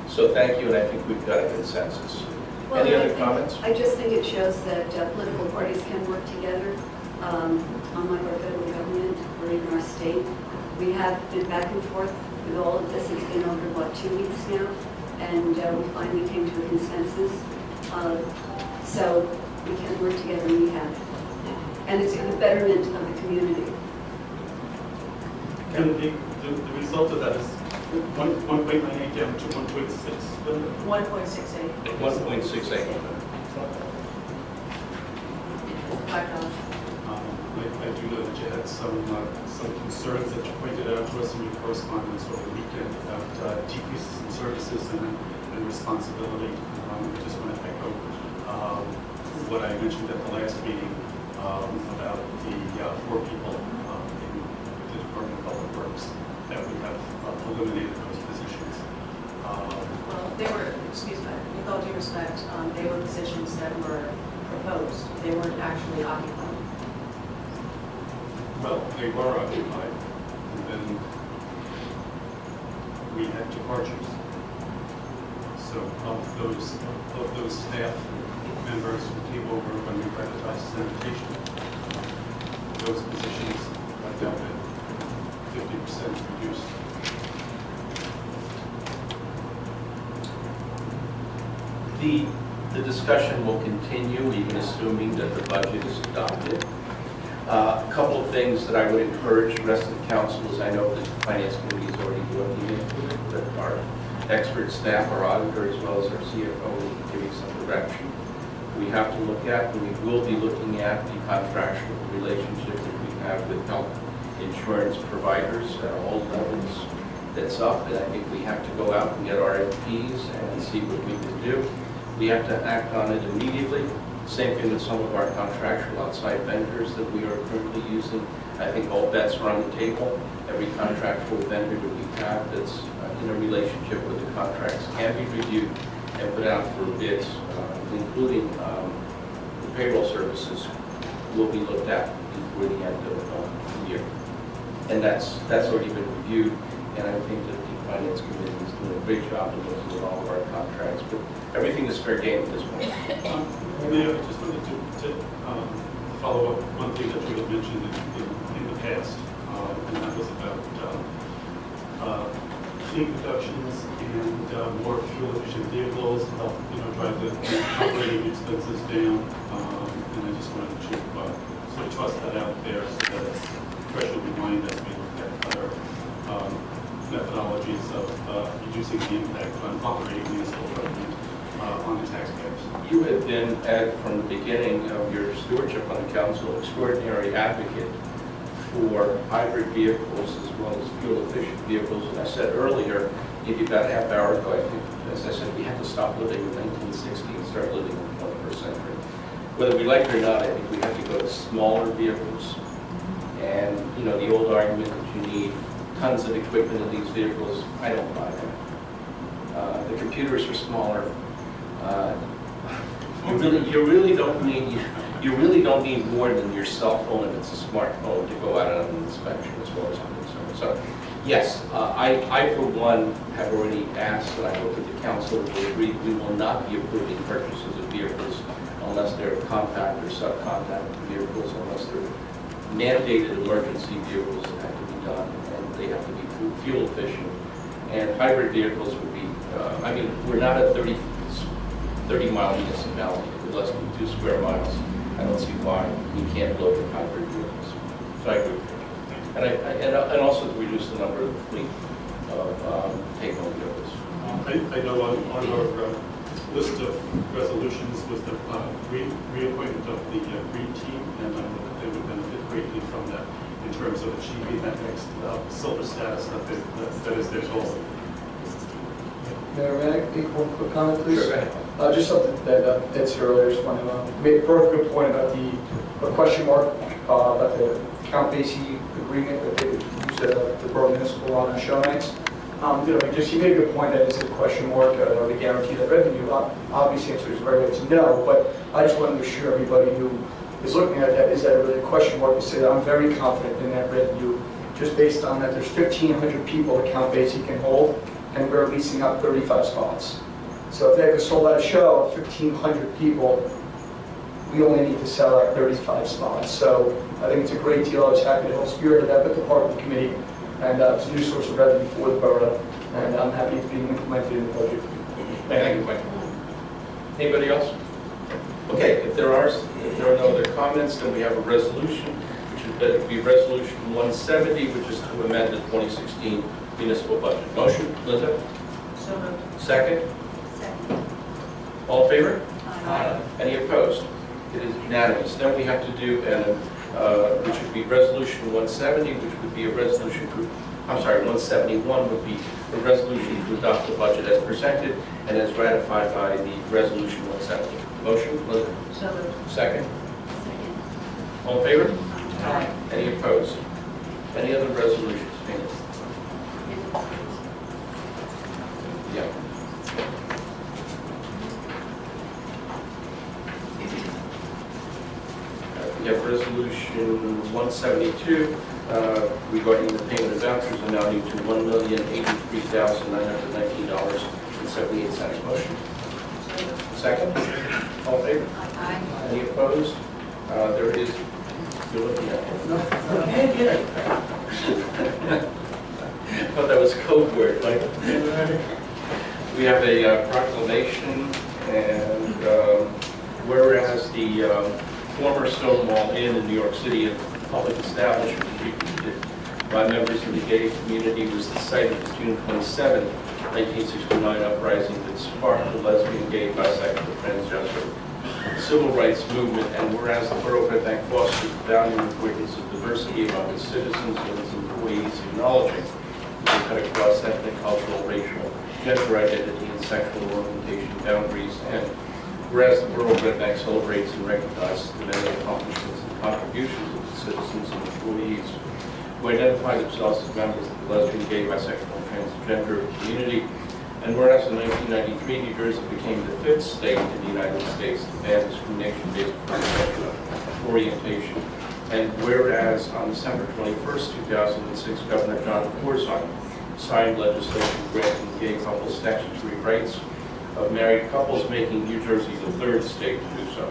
So thank you, and I think we've got a consensus. Well, Any I other think- comments? I just think it shows that political parties can work together, unlike our federal government or even our state. We have been back and forth with all of this. It's been over, what, 2 weeks now? And we finally came to a consensus. So we can work together, and we have. And it's for the betterment of the community. And the result of that is 1.98 down to 1.6. 1.68. 1.68. $5. I do know that you had some concerns that you pointed out to us in your correspondence over the weekend about decreases in services and responsibility. I just want to echo what I mentioned at the last meeting about the 4 people in the Department of Public Works that we have eliminated those positions. Well, they were, excuse me, with all due respect, they were positions that were proposed. They weren't actually occupied. Well, they were occupied, and then we had departures. So of those staff members who came over when we privatized sanitation, those positions are down at 50% reduced. The discussion will continue, even assuming that the budget is adopted. A couple of things that I would encourage the rest of the council is, I know the Finance Committee is already looking into it, but our expert staff, our auditor, as well as our CFO will be giving some direction. We have to look at, and we will be looking at, the contractual relationship that we have with health insurance providers at all levels. That's up, and I think we have to go out and get RFPs and see what we can do. We have to act on it immediately. Same thing with some of our contractual outside vendors that we are currently using. I think all bets are on the table. Every contractual vendor that we have that's in a relationship with the contracts can be reviewed and put out for bids, including the payroll services will be looked at before the end of the year. And that's already been reviewed, and I think that the Finance Committee is doing a great job of looking at all of our contracts, but everything is fair game at this point. Mayor, I just wanted to follow up one thing that you had mentioned in the past, and that was about fleet reductions and more fuel-efficient vehicles to help, drive the operating expenses down. And I just wanted to sort of toss that out there so that it's fresh in your mind as we look at other methodologies of reducing the impact on operating municipal government on the taxpayers. You have been, Ed, from the beginning of your stewardship on the council, extraordinary advocate for hybrid vehicles as well as fuel-efficient vehicles. And I said earlier, maybe about a half hour ago, I think, as I said, we have to stop living in 1960 and start living in the 21st century. Whether we like it or not, I think we have to go to smaller vehicles. And, the old argument that you need tons of equipment in these vehicles, I don't buy that. The computers are smaller. You really don't need more than your cell phone if it's a smartphone to go out on an inspection as far as I'm concerned. So, yes, I for one have already asked, and I hope that the council will agree, we will not be approving purchases of vehicles unless they're compact or subcompact vehicles, unless they're mandated emergency vehicles that have to be done, and they have to be fuel efficient. And hybrid vehicles would be, we're not a 30-mile municipality with less than 2 square miles. I don't see why we can't look at hybrid vehicles. So I agree. And also to reduce the number of the fleet of take-home vehicles. I know on our list of resolutions was the reappointment of the green team, and I know that they would benefit greatly from that in terms of achieving that next silver status that is their goal. Mayor, may I make one quick comment, please? Sure, go ahead. Just something that Ed said earlier, just want to make a good point about the question mark about the Count Basie agreement that they would use the Borough Municipal on show nights. Just you made a good point that it's a question mark, the guarantee of revenue. Obviously, the answer is very it's no, but I just wanted to assure everybody who is looking at that, is that really a question mark, to say that I'm very confident in that revenue, just based on that there's 1,500 people the count basically can hold, and we're leasing up 35 spots. So if they have sold out a show of 1,500 people, we only need to sell out 35 spots. So I think it's a great deal. I was happy to help spearhead that with the parking committee, and it's a new source of revenue for the borough, and I'm happy it's being implemented in the budget. Thank you, Mike. Anybody else? Okay, if there are no other comments, then we have a resolution, which would be Resolution 170, which is to amend the 2016 municipal budget. Motion, Linda? So moved. Second? Second. All in favor? Aye. Any opposed? It is unanimous. Then we have to do, which would be Resolution 170, which would be a resolution to, 171 would be a resolution to adopt the budget as presented and as ratified by the Resolution 170. Motion, Linda? So moved. Second? Second. All in favor? Aye. Any opposed? Any other resolutions? Yeah. We have Resolution 172 regarding the payment of vouchers amounting to $1,083,919.78. Motion? Second? All in favor? Aye. Any opposed? There is, you're looking at it. I thought that was code word, like. We have a proclamation, and whereas the former Stonewall Inn in New York City, a public establishment frequented by members of the gay community, was the site of the June 27, 1969 uprising that sparked the lesbian, gay, bisexual, transgender civil rights movement, and whereas the Borough of Red Bank fosters the value and importance of diversity among its citizens and its employees, acknowledging the cut across ethnic, cultural, racial, gender identity, and sexual orientation boundaries, and whereas the Borough of Red Bank celebrates and recognizes the many accomplishments and contributions of the citizens and employees who identify themselves as members of the lesbian, gay, bisexual, and transgender community, and whereas in 1993, New Jersey became the 5th state in the United States to ban discrimination based upon sexual orientation, and whereas on December 21st, 2006, Governor John Corzine signed legislation granting gay couples statutory rights of married couples, making New Jersey the 3rd state to do so.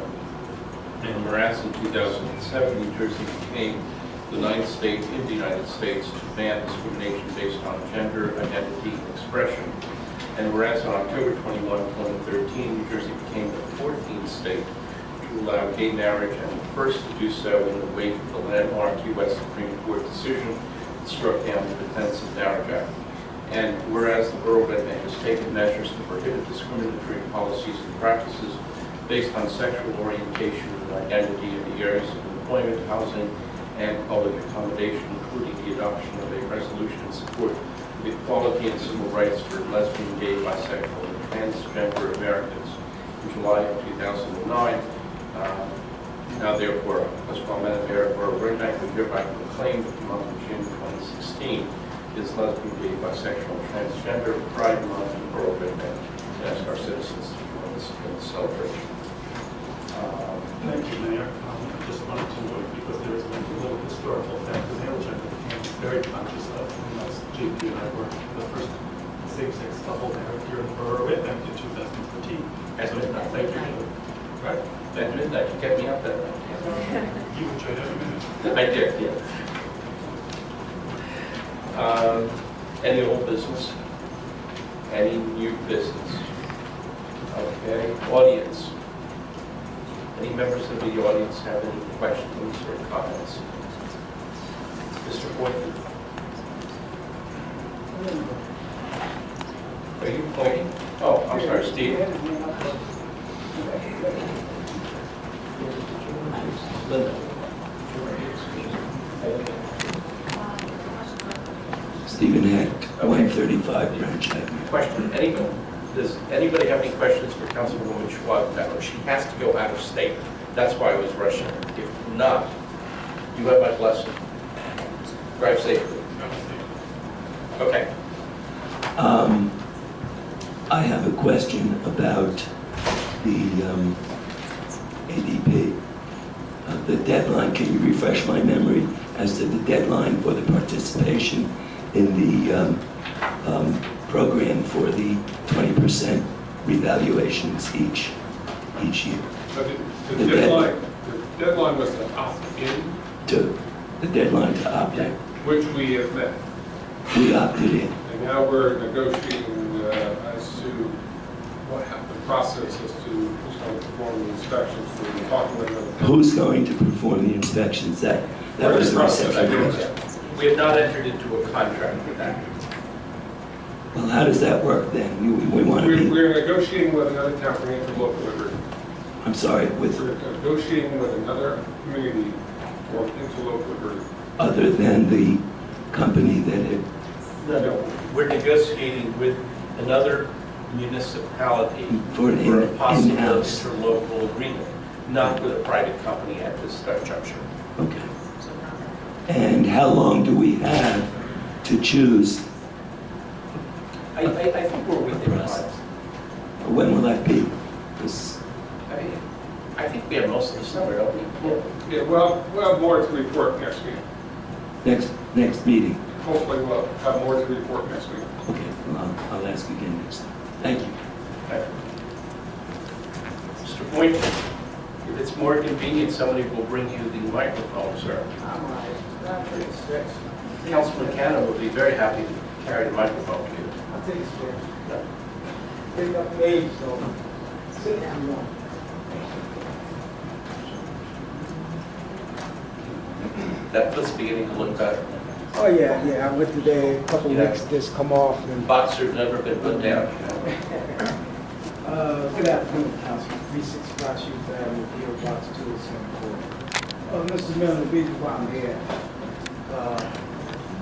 And whereas in 2007, New Jersey became the 9th state in the United States to ban discrimination based on gender, identity, and expression. And whereas on October 21, 2013, New Jersey became the 14th state to allow gay marriage, and the first to do so in the wake of the landmark U.S. Supreme Court decision that struck down the Defense of Marriage Act. And whereas the Borough of Red Bank has taken measures to prohibit discriminatory policies and practices based on sexual orientation and identity in the areas of employment, housing, and public accommodation, including the adoption of a resolution in support of equality and civil rights for lesbian, gay, bisexual, and transgender Americans in July of 2009. Now therefore, as Madam Mayor of Borough of Red Bank, we hereby proclaim that the month of June 2016 is lesbian, gay, bisexual, and transgender Pride Month in Borough of Red Bank, and ask our citizens to join us in the celebration. Thank you, Mayor. I just wanted to note, because there is a little historical fact, the male gender became very conscious of when us, JP and I were the first same-sex couple married here in the Borough of Red Bank in 2013. At midnight. Thank you. Right? At midnight, you kept me up that night. You enjoyed every minute. I did, yes. Any old business? Any new business? Okay, audience. Any members of the audience have any questions or comments? Mr. Boynton? Are you pointing? Oh, I'm sorry, Steve. Linda? Stephen Hack, 135 Branch Avenue. Question, does anybody have any questions for Councilwoman Schwab? No, she has to go out of state. That's why I was rushing her. If not, you have my blessing. Drive safely. Okay. I have a question about the ADP. The deadline, can you refresh my memory as to the deadline for the participation in the program for the 20% revaluations each year? The deadline was to opt in. The deadline to opt in. Which we have met. We opted in. And now we're negotiating as to what the process as to who's going to perform the inspections. We're talking with them. Who's going to perform the inspections? That was the reception. We have not entered into a contract with that. Well, how does that work then? We want to be... We're negotiating with another town for interlocal agreement. I'm sorry, We're negotiating with another community for interlocal agreement. Other than the company that had... No, we're negotiating with another municipality for a possible in-house interlocal agreement, not with a private company at this juncture. Okay. And how long do we have to choose? I think we're within time. When will that be? I think we have most of the summer, don't we? Yeah, well, we'll have more to report next week. Next meeting? Hopefully we'll have more to report next week. Okay, well, I'll ask again next time. Thank you. Okay. Mr. Boynton, if it's more convenient, somebody will bring you the microphone, sir. Councilman Cannon would be very happy to carry the microphone to you. I'll take a chair. Bring up age, so sit down long. That foot's beginning to look better. Oh yeah, I went today, a couple weeks, just come off. And Boxer's never been put down. Good afternoon, Councilman. 365 Youth Avenue, PO Box 274. Mr. Miller, the reason why I'm here,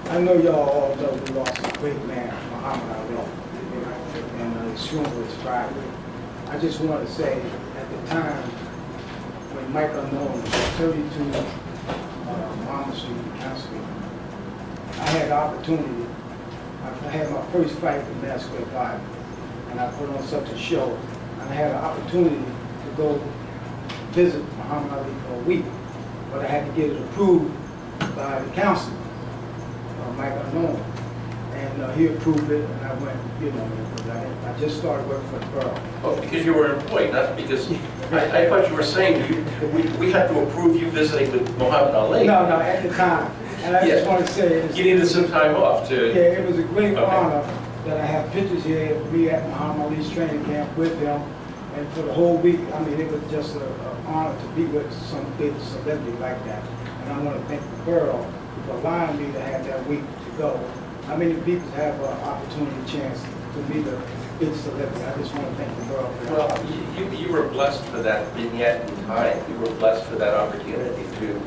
I know y'all all know we lost a great man, Muhammad Ali, and his funeral was Friday. I just want to say, at the time when Mike Unknown was 32 Mama Street, Council, I had the opportunity. I had my first fight with Masquerade Bible, and I put on such a show. And I had an opportunity to go visit Muhammad Ali for a week, but I had to get it approved by the council, Mike Unknown. And he approved it, and I went, I just started working for the borough. Oh, because you were employed, not because, I thought you were saying we had to approve you visiting with Muhammad Ali. No, at the time. And I just want to say... You needed some time off to... Yeah, it was a great honor that I have pictures here of me at Muhammad Ali's training camp with him. And for the whole week, I mean, it was just an honor to be with some big celebrity like that. And I want to thank the borough for allowing me to have that week to go. How many people have an opportunity, chance to meet a big celebrity? I just want to thank the borough for that. Well, you were blessed for that vignette in time. You were blessed for that opportunity to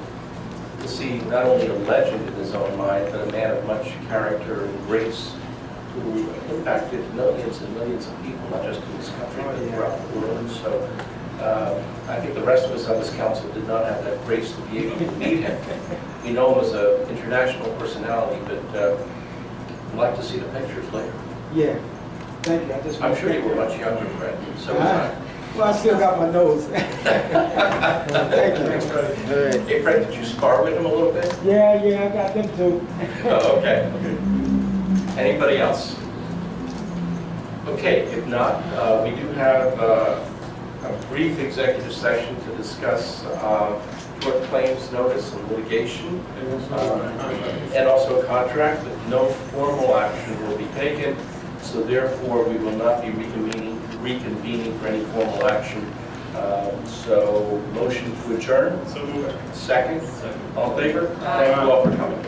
see not only a legend in his own mind, but a man of much character and grace who impacted millions and millions of people, not just in this country, but throughout the world. So I think the rest of us on this council did not have that grace to be able to meet him. We know him as an international personality, but we'd like to see the pictures later. Yeah, thank you. I'm sure you were much younger, Fred. So was I. Well, I still got my nose. Thank you. Hey, Fred, did you spar with him a little bit? Yeah, I got them too. Oh, okay. Anybody else? Okay, if not, we do have a brief executive session to discuss tort claims notice and litigation, and also a contract, but no formal action will be taken, so therefore we will not be reconvening for any formal action. So motion to adjourn. So moved. Second. All in favor? Thank you all for coming.